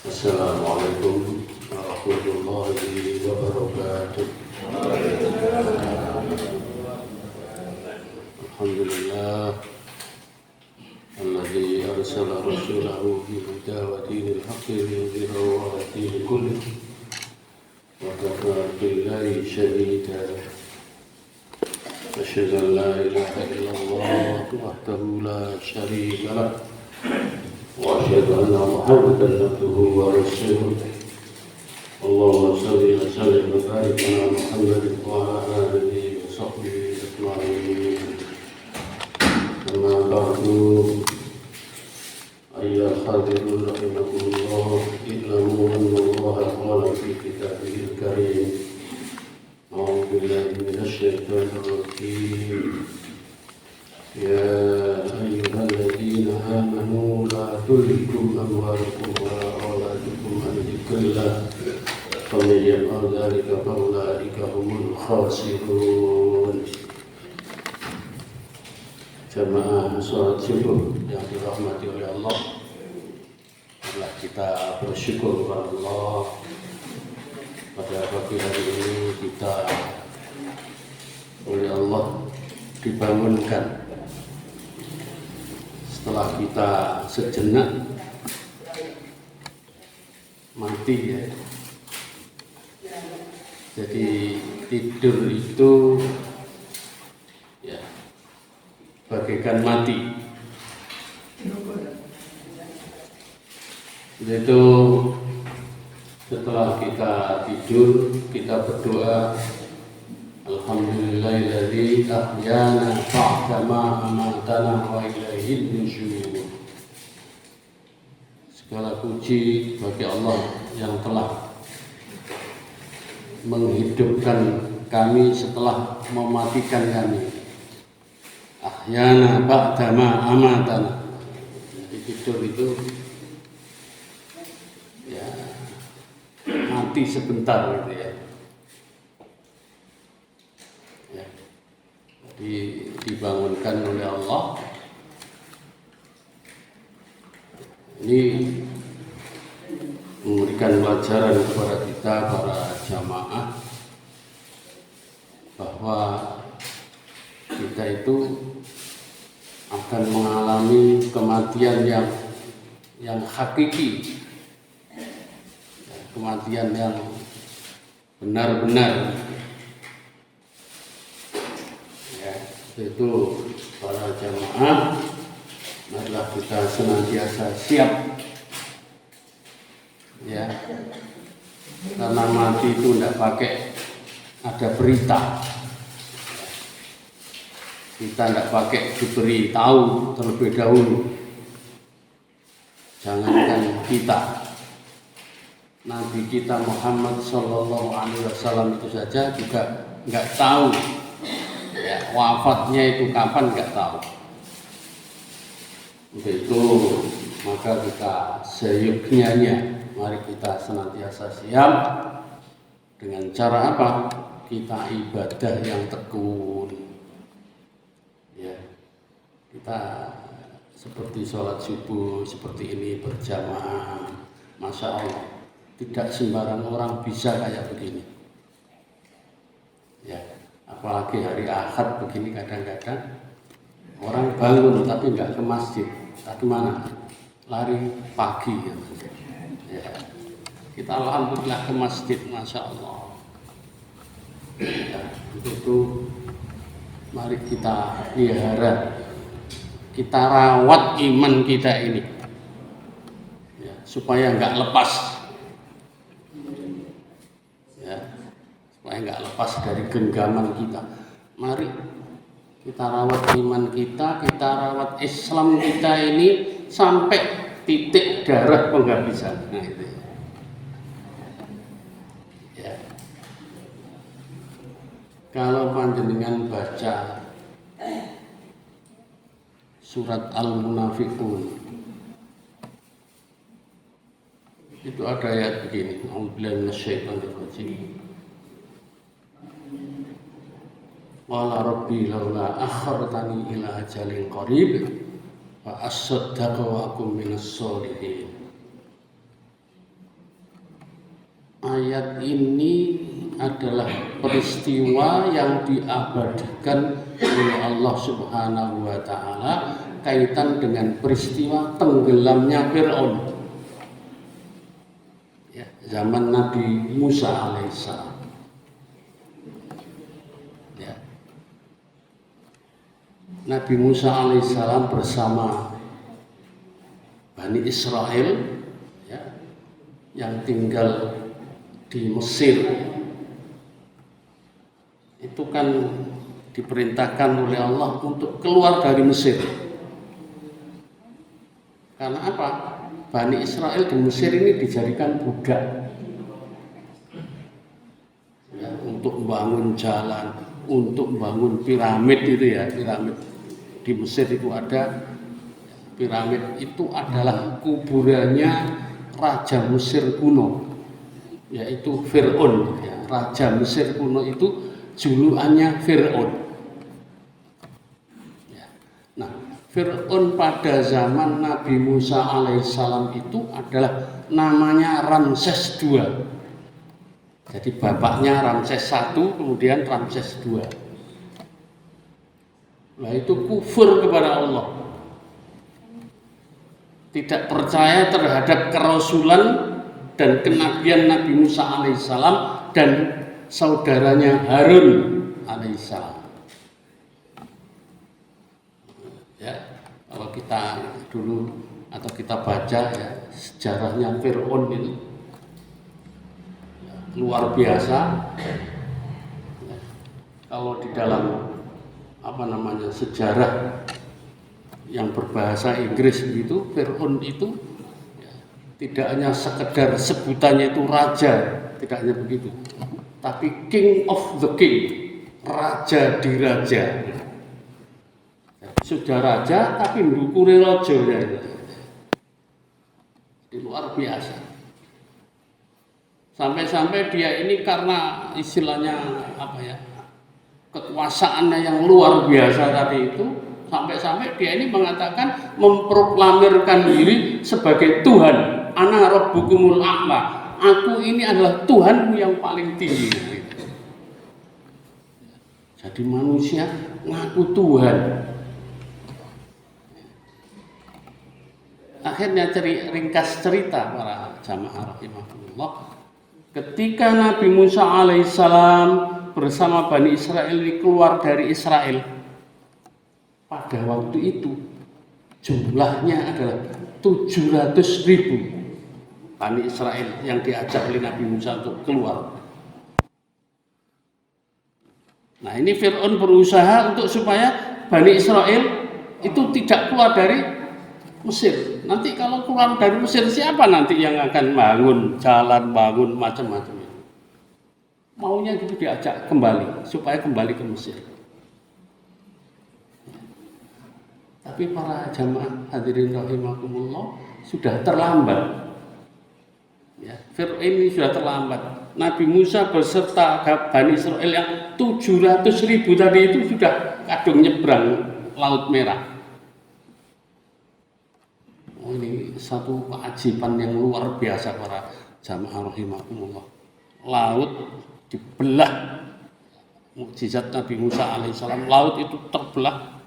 Assalamualaikum warahmatullahi wabarakatuh. Alhamdulillah alladzi arsala rasulahu bil huda wa dinil haqqi liyudhhirahu 'ala dini kullih wa kafa billahi shahida. Asyhadu an la ilaha illallah wahdahu la syarika lah wa asyhadu anna Muhammadan abduhu wa rasuluh. Allahumma shalli wa sallim wa barik ala Muhammadin wa ala alihi wa sahbihi ajma'in. Amma ba'du, ayyuhal hadirun rahimakumullah, i'lamu anna Allah qala fi kitabihil karim. A'udzu billahi minasy syaithanir rajim. Ya ayyuhalladzina amanu la tulhikum amwalukum wa auladukum an dzikrillah faman yaf'al dzalika fa ulaika humul khasirun. Jamaah salat subuh yang dirahmati oleh Allah, marilah kita bersyukur kepada Allah. Pada pagi hari ini kita oleh Allah dibangunkan setelah kita sejenak mati, ya. Jadi tidur itu ya bagaikan mati. Yaitu setelah kita tidur kita berdoa, alhamdulillahilladzi ahyana ba'da ma amatana wa ilaihin nusyur. Segala puji bagi Allah yang telah menghidupkan kami setelah mematikan kami. Ahyana ba'da ma amatana. Jadi tidur itu ya mati sebentar gitu ya. Dibangunkan oleh Allah. Ini memberikan pelajaran kepada kita para jamaah bahwa kita itu akan mengalami kematian yang hakiki, kematian yang benar-benar. Itu para jamaah, marilah kita senantiasa siap, ya, karena mati itu tidak pakai ada berita, kita tidak pakai diberi tahu terlebih dahulu. Jangankan kita, Nabi kita Muhammad Sallallahu Alaihi Wasallam itu saja juga nggak tahu. Ya, wafatnya itu kapan nggak tahu. Untuk itu maka kita seyogyanya mari kita senantiasa siap. Dengan cara apa? Kita ibadah yang tekun. Ya, kita seperti sholat subuh seperti ini berjamaah, masya Allah. Tidak sembarang orang bisa kayak begini. Ya. Apalagi hari Ahad begini, kadang-kadang orang bangun tapi nggak ke masjid, tapi mana? Lari pagi, ya. Kita alhamdulillah ke masjid, masya Allah. Ya, itu mari kita pelihara, kita rawat iman kita ini, ya, supaya nggak lepas. Supaya nggak lepas dari genggaman kita. Mari kita rawat iman kita rawat Islam kita ini sampai titik darah penghabisan. Nah itu. Ya. Kalau panjenengan baca surat Al-Munafiqun, itu ada ayat begini, a'udzubillahi minasyaitonir rajim. Qala rabbi laula akhartani ila ajalin qarib fa asaddaqa wa akum minas sholihin. ayat ini adalah peristiwa yang diabadikan oleh Allah Subhanahu wa taala kaitan dengan peristiwa tenggelamnya Fir'aun. Ya, zaman Nabi Musa alaihissalam. Ya. Nabi Musa alaihissalam bersama Bani Israel ya, yang tinggal di Mesir itu kan diperintahkan oleh Allah untuk keluar dari Mesir. Karena apa? Bani Israel di Mesir ini dijadikan budak ya, untuk membangun jalan, untuk membangun piramid itu ya, piramid di Mesir itu ada. Piramid itu adalah kuburannya Raja Mesir kuno, yaitu Fir'aun ya. Raja Mesir kuno itu julukannya Fir'aun ya. Nah, Fir'aun pada zaman Nabi Musa alaihissalam itu adalah namanya Ramses II. Jadi bapaknya Ramses I, kemudian Ramses II. Nah, itu kufur kepada Allah, tidak percaya terhadap kerasulan dan kenabian Nabi Musa alaihissalam dan saudaranya Harun alaihissalam. Ya, kalau kita dulu atau kita baca ya, sejarahnya Fir'aun ini ya, luar biasa. Ya, kalau di dalam sejarah yang berbahasa Inggris begitu, Fir'aun itu ya, tidak hanya sekedar sebutannya itu raja, tidak hanya begitu, tapi King of the King, raja di raja. Sudah raja tapi mendukuri raja ya. Di luar biasa. Sampai-sampai dia ini karena istilahnya kekuasaannya yang luar biasa tadi itu, sampai-sampai dia ini mengatakan, memproklamirkan diri sebagai Tuhan. Ana rabbukumul a'la, aku ini adalah Tuhanmu yang paling tinggi. Jadi manusia ngaku Tuhan. Akhirnya ringkas cerita para jamaah rahimahullah, ketika Nabi Musa alaihissalam bersama Bani Israel keluar dari Israel, pada waktu itu jumlahnya adalah 700.000 Bani Israel yang diajak oleh Nabi Musa untuk keluar. Nah, ini Fir'aun berusaha untuk supaya Bani Israel itu tidak keluar dari Mesir. Nanti kalau keluar dari Mesir, siapa nanti yang akan bangun jalan, bangun macam-macam itu? Maunya gitu diajak kembali, supaya kembali ke Mesir. Tapi para jamaah hadirin rahimakumullah, sudah terlambat. Ya, Fir'aun ini sudah terlambat. Nabi Musa beserta Bani Israel yang 700.000 tadi itu sudah kadung nyebrang Laut Merah. Oh, ini satu keajaiban yang luar biasa para jamaah rahimakumullah. Laut dibelah, mukjizat Nabi Musa alaihissalam, laut itu terbelah.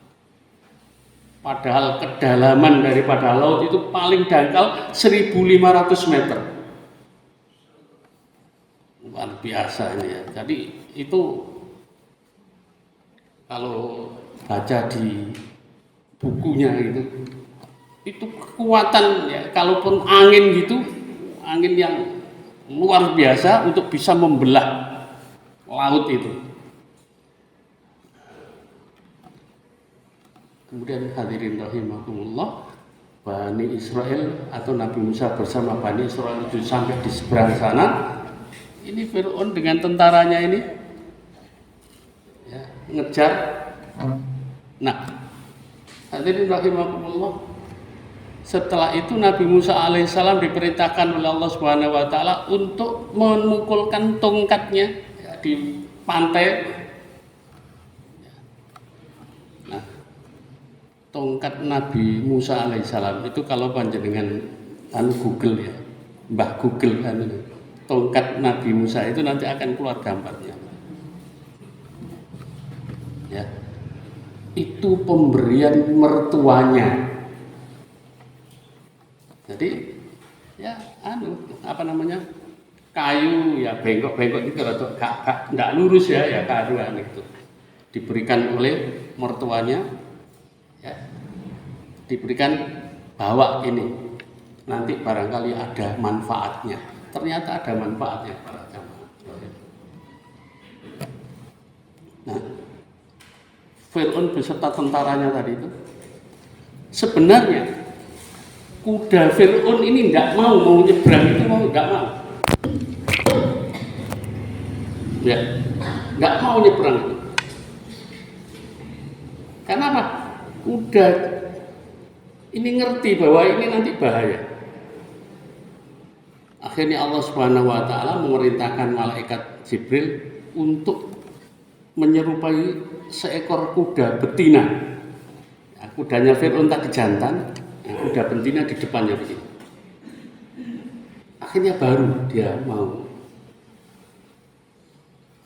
Padahal kedalaman daripada laut itu paling dangkal 1.500 meter. Luar biasa ini ya. Jadi itu kalau baca di bukunya itu kekuatan ya, kalaupun angin gitu, angin yang luar biasa untuk bisa membelah laut itu. Kemudian hadirin rahimakumullah, Bani Israel atau Nabi Musa bersama Bani Israel itu sampai di seberang sana. Ini Fir'aun dengan tentaranya ini ya, ngejar. Nah, hadirin rahimakumullah, setelah itu Nabi Musa alaihissalam diperintahkan oleh Allah Subhanahu wa taala untuk memukulkan tongkatnya ya, di pantai. Nah, tongkat Nabi Musa alaihissalam itu kalau panjenengan Google ya, Mbah Google kan itu. tongkat Nabi Musa itu nanti akan keluar gambarnya. Ya. Itu pemberian mertuanya. Jadi ya apa namanya? Kayu ya bengkok-bengkok itu rada enggak lurus ya karuan itu. Diberikan oleh mertuanya ya. Diberikan bawa ini. Nanti barangkali ada manfaatnya. Ternyata ada manfaatnya para jamaah. Nah, Fir'aun beserta tentaranya tadi itu sebenarnya kuda Fir'aun ini enggak mau nyebrang itu enggak mau. Ya, enggak mau nyebrang itu. Karena apa? Kuda ini ngerti bahwa ini nanti bahaya. Akhirnya Allah Subhanahu wa taala memerintahkan malaikat Jibril untuk menyerupai seekor kuda betina. Ya, kudanya Fir'aun tadi jantan, kuda betina di depannya begitu. Akhirnya baru dia mau.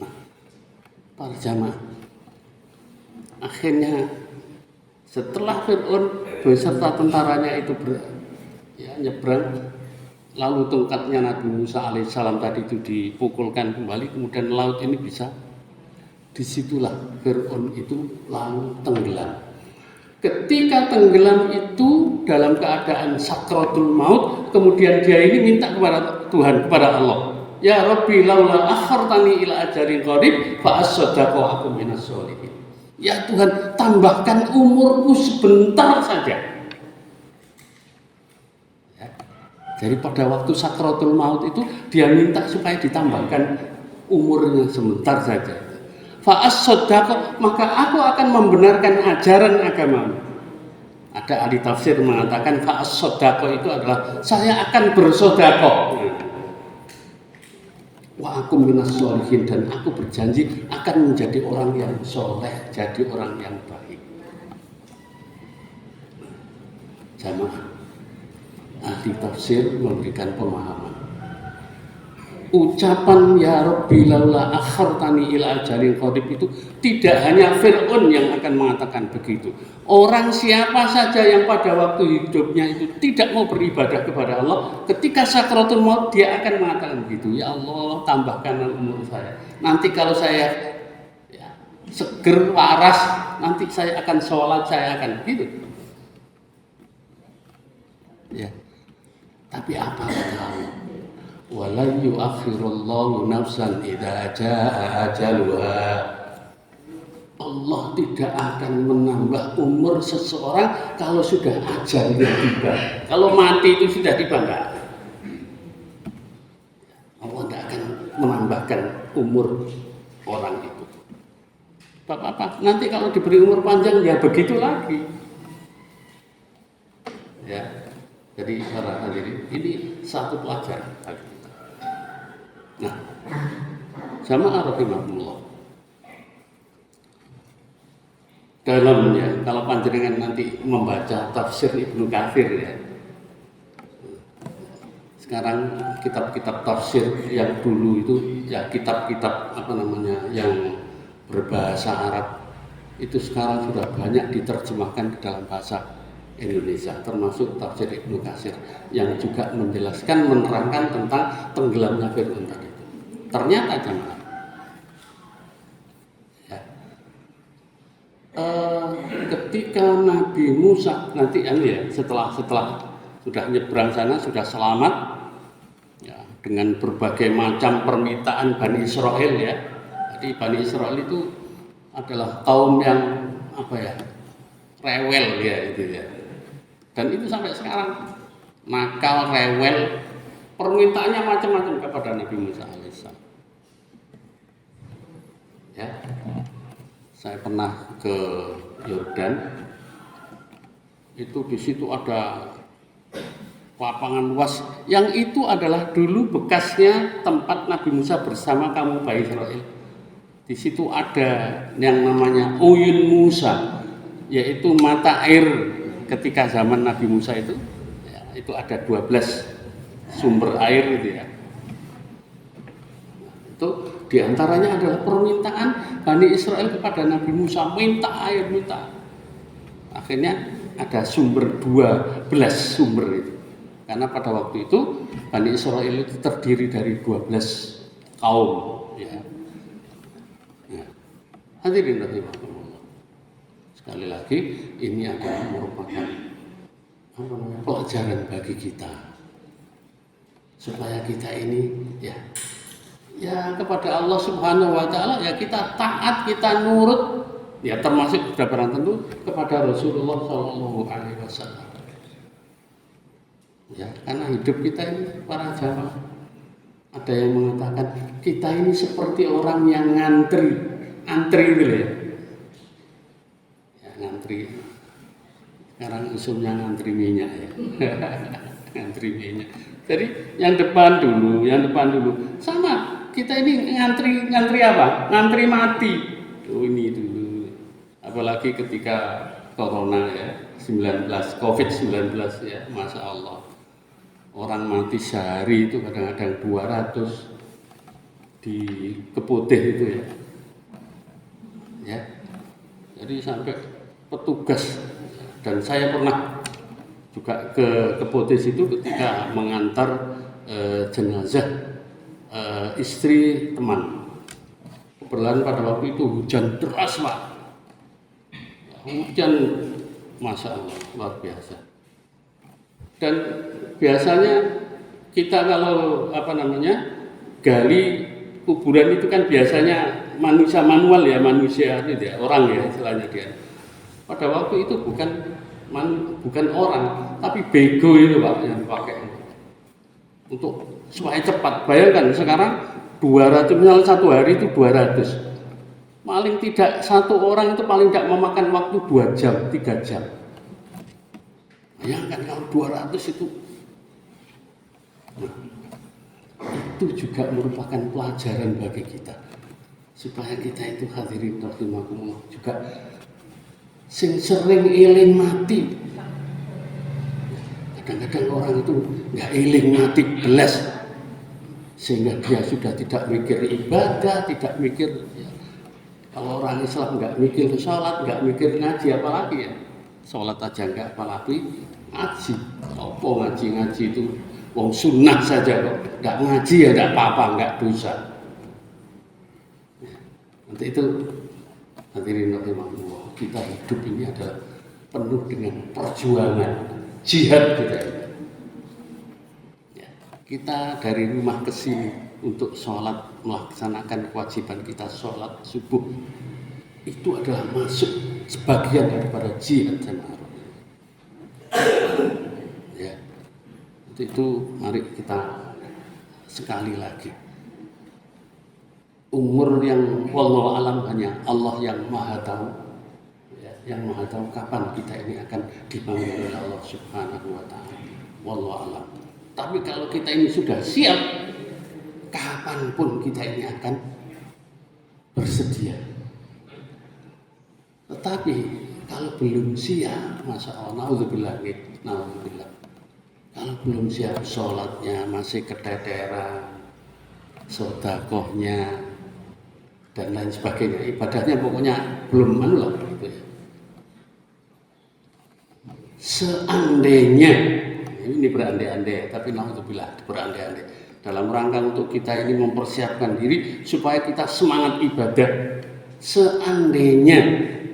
Nah, para jamaah. Akhirnya setelah Fir'aun beserta tentaranya itu nyebrang, lalu tongkatnya Nabi Musa alaihissalam tadi itu dipukulkan kembali, kemudian laut ini bisa. Disitulah Fir'aun itu lalu tenggelam. Ketika tenggelam itu dalam keadaan sakratul maut, kemudian dia ini minta kepada Tuhan, kepada Allah, ya Rabbi laula akhartani ila ajalin qarib fa asaddaqa aku minas sholihin. Ya Tuhan, tambahkan umurku sebentar saja. Ya. Jadi pada waktu sakratul maut itu dia minta supaya ditambahkan umurnya sebentar saja. Fa as-saddaqah, maka aku akan membenarkan ajaran agamamu. Ada ahli tafsir mengatakan fa as-saddaqah itu adalah saya akan bersedekah. Wa aku minas sholihin, dan aku berjanji akan menjadi orang yang soleh, jadi orang yang baik. Jamaah, ahli tafsir memberikan pemahaman. Ucapan ya Rabbi laula akhartani ila ajalin qarib itu tidak hanya Fir'aun yang akan mengatakan begitu. Orang siapa saja yang pada waktu hidupnya itu tidak mau beribadah kepada Allah, ketika sakratul maut dia akan mengatakan begitu. Ya Allah, tambahkan umur saya. Nanti kalau saya seger waras, nanti saya akan sholat, saya akan gitu. Ya. Tapi apa kata Allah? Wala yu'akhirullahu nafsan idza jaa ajaluha. Allah tidak akan menambah umur seseorang kalau sudah ajalnya tiba. Kalau mati itu sudah tiba, enggak. Allah tidak akan menambahkan umur orang itu. Apa? Nanti kalau diberi umur panjang ya begitu lagi. Ya. Jadi para hadirin, ini satu pelajaran. Nah, jamaah rahimahumullah. Dalamnya, kalau panjenengan nanti membaca tafsir Ibnu Katsir ya. Sekarang kitab-kitab tafsir yang dulu itu ya kitab-kitab yang berbahasa Arab itu sekarang sudah banyak diterjemahkan ke dalam bahasa Indonesia, termasuk tafsir Ibnu Katsir yang juga menjelaskan, menerangkan tentang tenggelamnya Fir'aun tadi. Ternyata jemaah, ketika Nabi Musa nanti setelah sudah nyebrang sana, sudah selamat, ya, dengan berbagai macam permintaan Bani Israel ya. Jadi Bani Israel itu adalah kaum yang rewel ya itu ya. Dan itu sampai sekarang nakal, rewel, permintaannya macam-macam kepada Nabi Musa alaihissalam. Ya, saya pernah ke Yordan, itu di situ ada lapangan luas yang itu adalah dulu bekasnya tempat Nabi Musa bersama kaum Bani Israel. Di situ ada yang namanya Uyun Musa, yaitu mata air ketika zaman Nabi Musa itu, ya, itu ada 12 sumber air itu ya. Di antaranya adalah permintaan Bani Israel kepada Nabi Musa, minta air, minta. Akhirnya ada 12 sumber itu. Karena pada waktu itu Bani Israel itu terdiri dari 12 kaum. Ya. Hadirin rahimakumullah. Sekali lagi ini adalah merupakan pelajaran bagi kita supaya kita ini ya kepada Allah Subhanahu wa taala ya kita taat, kita nurut ya termasuk sudah barang tentu kepada Rasulullah sallallahu alaihi wasallam. Ya, karena hidup kita ini para jamaah ada yang mengatakan kita ini seperti orang yang antri gitu ya. Ya ngantri. Sekarang usulnya ngantri minyak ya. Ngantri minyak. Jadi yang depan dulu. Sama kita ini ngantri apa? Ngantri mati. Ini dulu. Apalagi ketika corona ya, 19 COVID-19 ya, Masya Allah. Orang mati sehari itu kadang-kadang 200 di Keputih itu ya. Ya. Jadi sampai petugas dan saya pernah juga ke Keputih itu ketika mengantar jenazah istri teman. Kebetulan pada waktu itu hujan deras Pak. Hujan Masya Allah luar biasa. Dan biasanya kita kalau gali kuburan itu kan biasanya manusia manual ya, manusia itu ya, orang ya istilahnya dia. Pada waktu itu bukan orang, tapi bego itu Pak yang dipakai untuk supaya cepat. Bayangkan sekarang 200, misalnya satu hari itu 200. Paling tidak satu orang itu paling tidak memakan waktu 2 jam, 3 jam. Bayangkan kalau 200 itu. Nah, itu juga merupakan pelajaran bagi kita. Supaya kita itu hadirin rahimakumullah juga sing sering eling mati. Kadang-kadang orang itu nggak eling mati belas, sehingga dia sudah tidak mikir ibadah, tidak mikir ya. Kalau orang Islam nggak mikir sholat, nggak mikir ngaji, apalagi ya sholat aja nggak, apalagi ngaji. Apa ngaji itu wong sunnah saja kok, nggak ngaji ya nggak apa-apa, nggak dosa. Nanti itu hadirin rahimakumullah, kita hidup ini adalah penuh dengan perjuangan, jihad kita ini. Ya, kita dari rumah ke sini untuk sholat, melaksanakan kewajiban kita sholat subuh, itu adalah masuk sebagian daripada jihad jamaah. Ya, itu mari kita sekali lagi. Umur yang wallahu alam hanya Allah yang maha tahu, ya, yang maha tahu kapan kita ini akan dipanggil oleh Allah Subhanahu wa taala. Wallahu alam. Tapi kalau kita ini sudah siap, kapanpun kita ini akan bersedia. Tetapi kalau belum siap, Masya Allah, naudzubillah. Kalau belum siap sholatnya masih keteteran, sedekahnya dan lain sebagainya, ibadahnya pokoknya belum gitu ya. Seandainya ini berandai-andai, tapi naudzubillah berandai-andai dalam rangka untuk kita ini mempersiapkan diri supaya kita semangat ibadah. Seandainya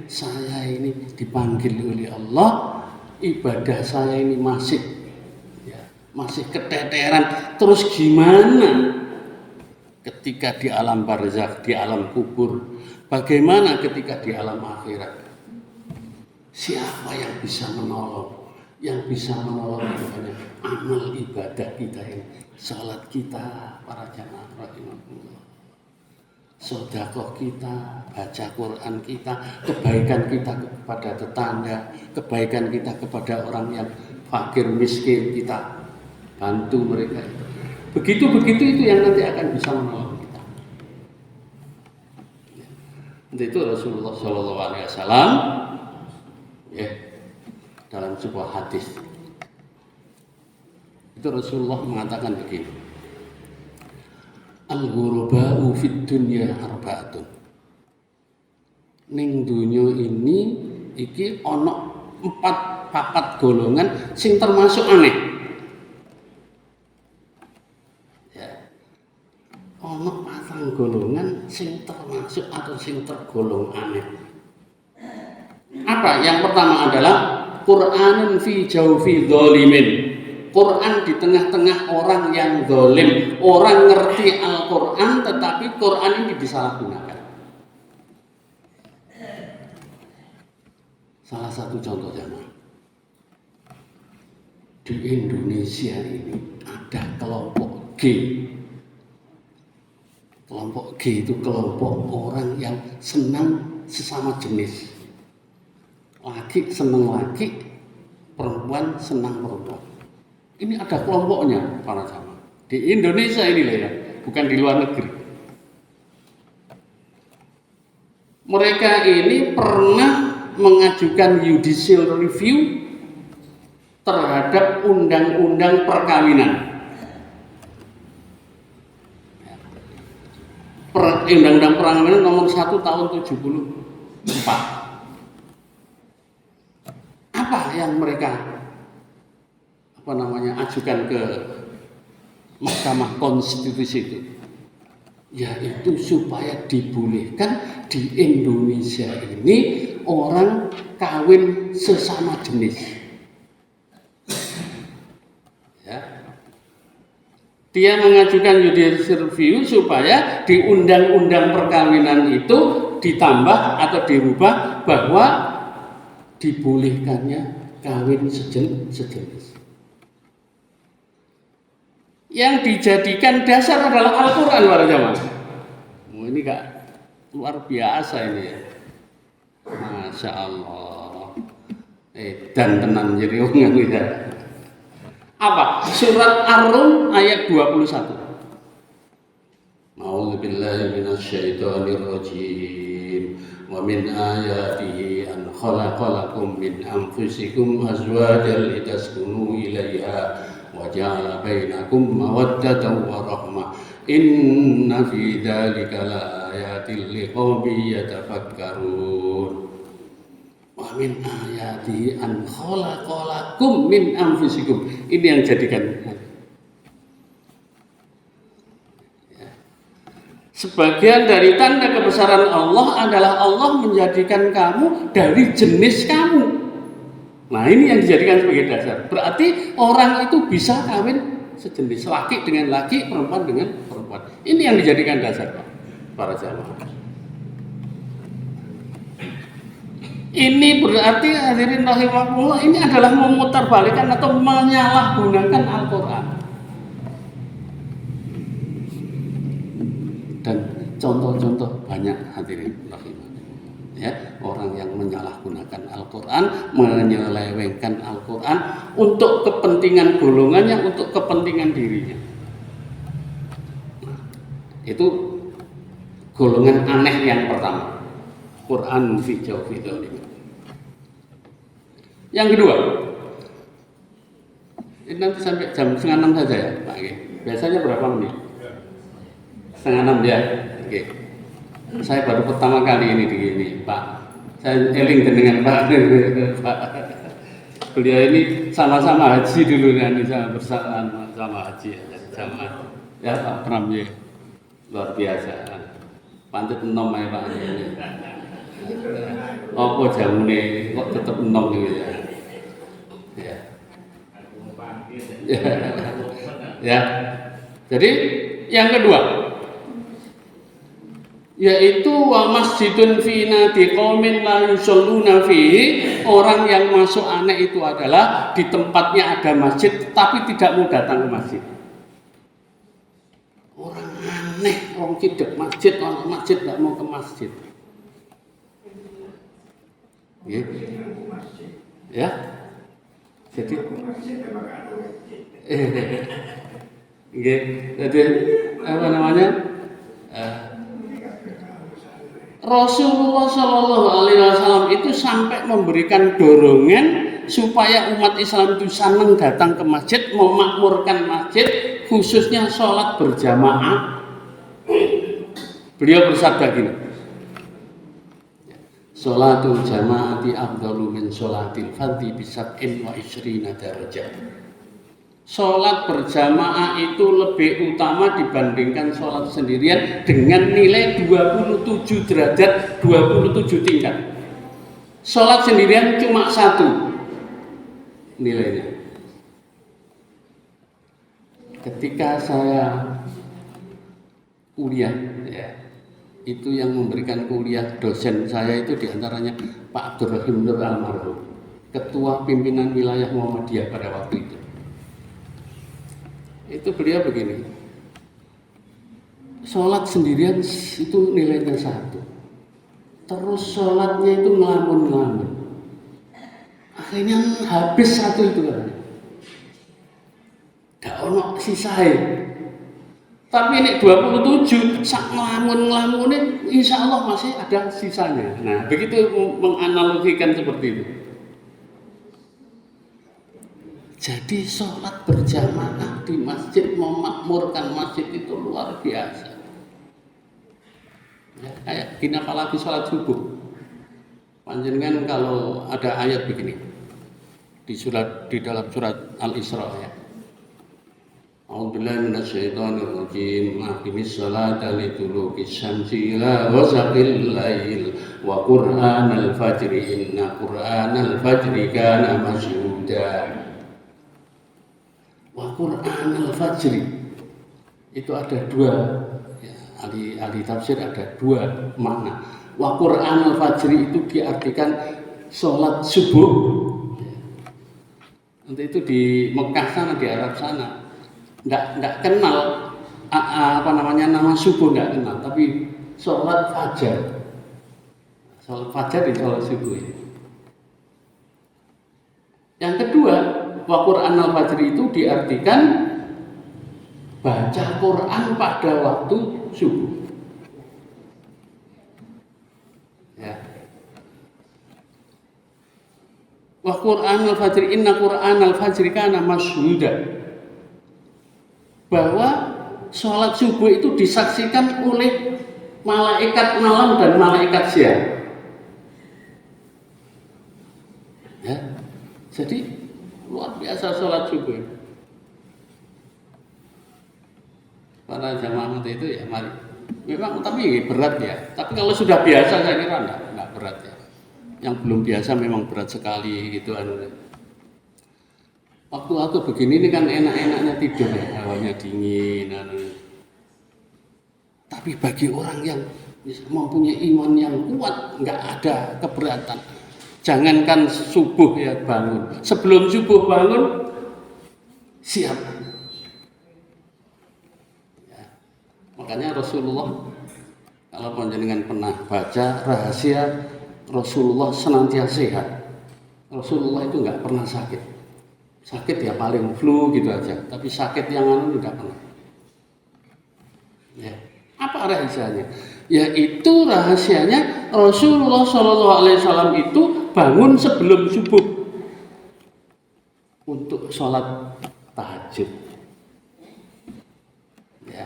saya ini dipanggil oleh Allah, ibadah saya ini masih keteteran, terus gimana ketika di alam barzakh, di alam kubur? Bagaimana ketika di alam akhirat? Siapa yang bisa menolong? Yang bisa menolong itu hanya amal ibadah kita ini, salat kita, para jamaah rahimahullah, sedekah kita, baca Quran kita, kebaikan kita kepada tetangga, kebaikan kita kepada orang yang fakir miskin, kita bantu mereka. Begitu itu yang nanti akan bisa menolong kita. Itu Rasulullah SAW ya, dalam sebuah hadis itu Rasulullah mengatakan begini, al-ghuraba'u fid dunya arba'atun. Ning dunya ini iki ana 4 golongan sing termasuk aneh. Ya. Ana 4 golongan sing termasuk atau sing tergolong aneh. Apa? Yang pertama adalah Qur'anun fi jawfi dzalimin. Quran di tengah-tengah orang yang zalim. Orang ngerti Al-Quran tetapi Quran ini disalahgunakan. Salah satu contoh jamaah. Di Indonesia ini ada kelompok G. Kelompok G itu kelompok orang yang senang sesama jenis. Laki senang laki, perempuan senang perempuan. Ini ada kelompoknya para jamaah. Di Indonesia ini lah ya, bukan di luar negeri. Mereka ini pernah mengajukan judicial review terhadap undang-undang perkawinan. Undang-undang perkawinan nomor 1 tahun 74. Apa yang mereka ajukan ke Mahkamah Konstitusi itu? Yaitu supaya dibolehkan di Indonesia ini orang kawin sesama jenis. Ya. Dia mengajukan judicial review supaya di undang-undang perkawinan itu ditambah atau dirubah bahwa dibolehkannya kawin sejenis. Yang dijadikan dasar adalah Al-Quran para jamaah. Ini gak luar biasa ini ya. Masya Allah. Dan tenan jadi orang ya. Apa? Surat Ar-Rum ayat 21. A'udzubillahi minasyaitonirrajim. Wa min ayatihi an khalaqalakum min anfusikum azwajan litaskunu ilaiha wa ja'ala bainakum mawaddatan wa rahmah. Inna fi dzalika laayatil liqaumin yatafakkarun. Wa min ayatihi an khalaqalakum min anfusikum. Ini yang jadikan sebagian dari tanda kebesaran Allah adalah Allah menjadikan kamu dari jenis kamu. Nah ini yang dijadikan sebagai dasar. Berarti orang itu bisa kawin sejenis, laki dengan laki, perempuan dengan perempuan. Ini yang dijadikan dasar para jamaah. Ini berarti hadirin rahimahullah, ini adalah memutarbalikkan atau menyalahgunakan Al-Quran. Dan contoh-contoh banyak hadirin rahimahullah. Ya, orang yang menyalahgunakan Al-Quran, menyelewengkan Al-Quran untuk kepentingan golongannya, untuk kepentingan dirinya. Nah, itu golongan aneh yang pertama. Quran fi jawfi dzalimin. Yang kedua, ini nanti sampai jam 5:30 saja ya Pak. Biasanya berapa menit? 5:30 ya. Oke. Saya baru pertama kali ini di sini, Pak. Saya eling dengan Pak. Beliau ini sama-sama haji dulu kan, sama haji sama ya Pak Pram ya. Luar biasa. Pantet enom ya Pak ini. Apa jamune kok tetep enom gitu ya. Ya. Ya. Jadi yang kedua yaitu wa masjidun fi nadi qaumin la yusalluna fihi, orang yang masuk aneh itu adalah di tempatnya ada masjid tapi tidak mau datang ke masjid. Orang aneh, orang tidak masjid, orang masjid tidak mau ke masjid. Ya. Jadi jadi apa namanya? Rasulullah Shallallahu Alaihi Wasallam itu sampai memberikan dorongan supaya umat Islam itu senang datang ke masjid, memakmurkan masjid, khususnya sholat berjamaah Beliau bersabda gini, sholatul jama'ati afdalu min sholatil fardhi bisab'in wa isrina darajat. Sholat berjamaah itu lebih utama dibandingkan sholat sendirian dengan nilai 27 derajat, 27 tingkat. Sholat sendirian cuma 1 nilainya. Ketika saya kuliah, ya, itu yang memberikan kuliah dosen saya itu diantaranya Pak Abdurrahim Nur Almarhum, Ketua Pimpinan Wilayah Muhammadiyah pada waktu itu. Itu beliau begini, sholat sendirian itu nilainya 1, terus sholatnya itu ngelamun-ngelamun, akhirnya habis 1 itu kan, gak ono sisain. Tapi ini 27 sak ngelamun-ngelamunin, insya Allah masih ada sisanya. Nah, begitu menganalogikan seperti itu. Jadi sholat berjamaah di masjid, memakmurkan masjid itu luar biasa. Ya, kayak gini apalagi sholat subuh. Panjenengan kalau ada ayat begini di dalam surat Al-Isra ya. A'udzubillahi minasyaitonirrajim. Aqimis sholata liduluki syamsi ila ghasaqil lail wa qur'anal fajri inna qur'anal fajri kana masyhuda. Wa qur'anal fajri itu ada 2 ya, ahli tafsir ada 2 makna. Wa qur'anal fajri itu diartikan sholat subuh. Nanti itu di Mekah sana, di Arab sana nggak kenal nama subuh, nggak kenal, tapi sholat fajar di sholat subuh. Yang kedua, wa Qur'anal fajri itu diartikan baca Quran pada waktu subuh. Ya. Wa Qur'anal fajri inna Qur'anal fajri kana masyhuda. Bahwa sholat subuh itu disaksikan oleh malaikat malam dan malaikat siang. Ya, jadi luar biasa sholat subuh. Para jamaah itu ya mari. Memang tapi berat ya. Tapi kalau sudah biasa saya kira enggak berat ya. Yang belum biasa memang berat sekali gitu Waktu aku begini ini kan enak-enaknya tidur ya, hawanya dingin. Tapi bagi orang yang mempunyai iman yang kuat, nggak ada keberatan. Jangankan subuh ya bangun, sebelum subuh bangun siap. Ya. Makanya Rasulullah, kalau panjenengan pernah baca rahasia Rasulullah senantiasa sehat. Rasulullah itu nggak pernah sakit. Sakit ya paling flu gitu aja, tapi sakit yang tidak pernah. Ya. Apa rahasianya? Yaitu rahasianya Rasulullah SAW itu bangun sebelum subuh untuk sholat tahajud. Ya,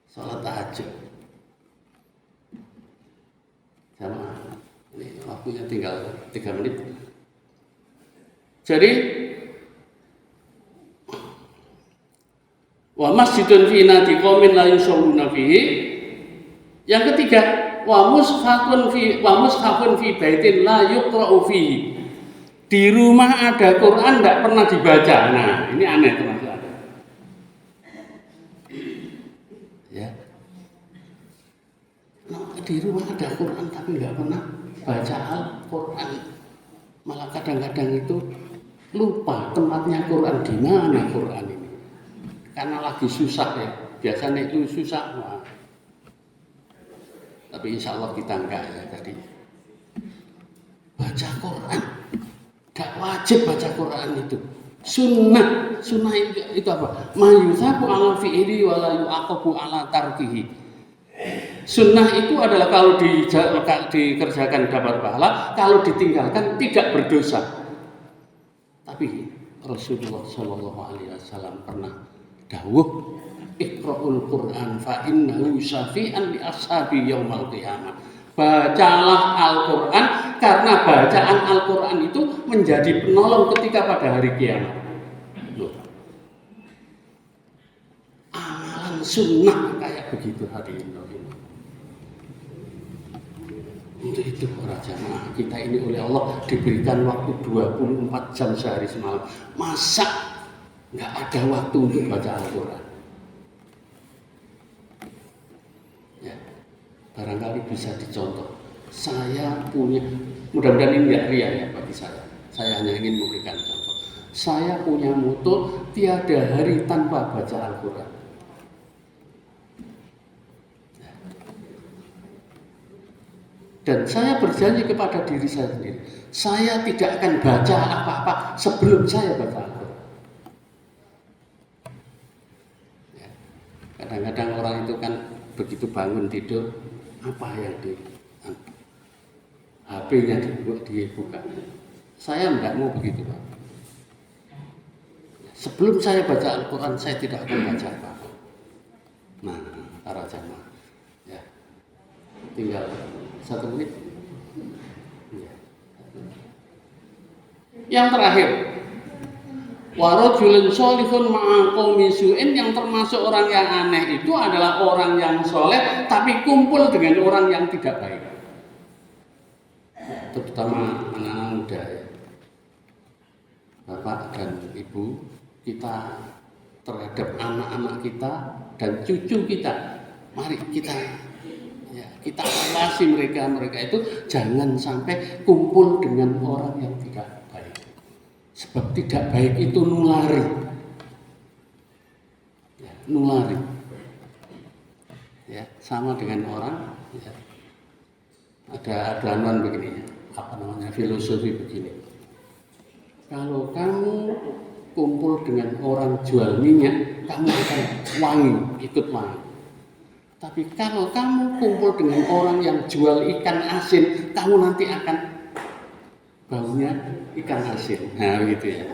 sholat tahajud. Jamaah, ini waktunya tinggal 3 menit. Jadi wa masjidun fi nadi qaumin la yusalluna fihi. Yang ketiga, wa mushafun fi baitin la yuqra'u fihi. Di rumah ada Quran tidak pernah dibaca. Nah, ini aneh teman-teman. Ya. Nah, di rumah ada Quran tapi nggak pernah baca Al-Quran. Malah kadang-kadang itu lupa tempatnya Quran, di mana Quran ini. Karena lagi susah ya, biasanya itu susah. Wah. Tapi insya Allah kita enggak ya tadi. Baca Quran, gak wajib baca Quran itu. Sunnah itu apa? Mayusabu ala fi'ili wa la yu'aqabu ala tarkihi. Sunnah itu adalah kalau dikerjakan dapat pahala, kalau ditinggalkan tidak berdosa. Tapi Rasulullah SAW pernah dawuh Iqra'ul Qur'an fa innahu syafi'an li ashabi yaumal qiyamah. Bacalah Al-Qur'an karena bacaan Al-Qur'an itu menjadi penolong ketika pada hari kiamat. Loh. Amalan sunnah kayak begitu hadirin. Untuk itu para jamaah kita ini oleh Allah diberikan waktu 24 jam sehari semalam. Masa nggak ada waktu untuk baca Al-Quran? Ya, barangkali bisa dicontoh. Saya punya, mudah-mudahan ini tidak ria ya bagi saya. Saya hanya ingin memberikan contoh. Saya punya moto tiada hari tanpa baca Al-Quran. Dan saya berjanji kepada diri saya sendiri, saya tidak akan baca apa-apa sebelum saya baca Al-Quran. Ya. Kadang-kadang orang itu kan begitu bangun tidur, apa yang di HP-nya dibuka. Saya tidak mau begitu, Pak. Sebelum saya baca Al-Quran, saya tidak akan baca apa-apa. Nah, para jamaah, ya, tinggal 1 menit. Ya. Yang terakhir, warajulun sholihun ma'a qaumi su'in, yang termasuk orang yang aneh itu adalah orang yang soleh tapi kumpul dengan orang yang tidak baik. Terutama anak-anak muda ya. Bapak dan Ibu, kita terhadap anak-anak kita dan cucu kita, mari kita awasi mereka itu jangan sampai kumpul dengan orang yang tidak baik. Sebab tidak baik itu nulari. Ya, nulari. Ya, sama dengan orang ya, ada anuan begini, filosofi begini. Kalau kamu kumpul dengan orang jual minyak, kamu akan wangi, ikut wangi. Tapi kalau kamu kumpul dengan orang yang jual ikan asin, kamu nanti akan baunya ikan asin. Nah, begitu ya.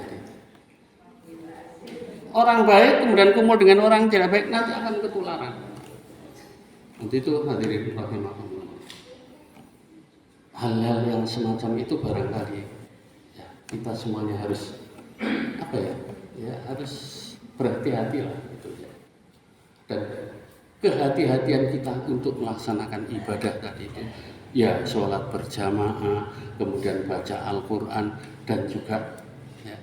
Orang baik kemudian kumpul dengan orang tidak baik, nanti akan ketularan. Nanti itu hadirin rahimahumullah. Hal-hal yang semacam itu barangkali ya, kita semuanya harus harus berhati-hati lah gitu ya. Dan kehati-hatian kita untuk melaksanakan ibadah tadi itu ya, sholat berjamaah, kemudian baca Al-Quran, dan juga ya,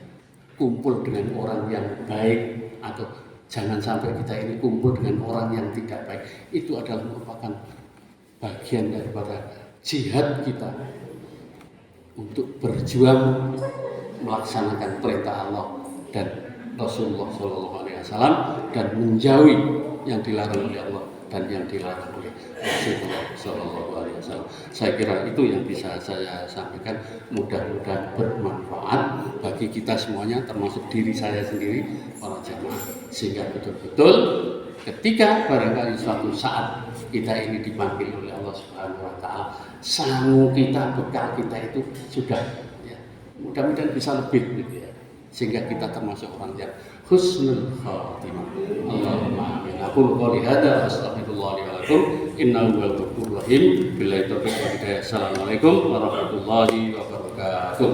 kumpul dengan orang yang baik, atau jangan sampai kita ini kumpul dengan orang yang tidak baik. Itu adalah merupakan bagian daripada jihad kita untuk berjuang melaksanakan perintah Allah dan Rasulullah SAW dan menjauhi yang dilarang oleh Allah dan yang dilarang oleh Rasulullah SAW. Saya kira itu yang bisa saya sampaikan. Mudah-mudahan bermanfaat bagi kita semuanya, termasuk diri saya sendiri, para jamaah, sehingga betul-betul ketika barangkali suatu saat kita ini dipanggil oleh Allah Subhanahu Wa Taala, sangu kita, bekal kita itu sudah, ya, mudah-mudahan bisa lebih, gitu ya, sehingga kita termasuk orang yang husnul khatimah. Allahumma amin. Aku qouli hadza astaghfirullah li wa lakum innahu huwal ghafurur rahim. Billahi taufiq wal hidayah. Assalamualaikum warahmatullahi wabarakatuh.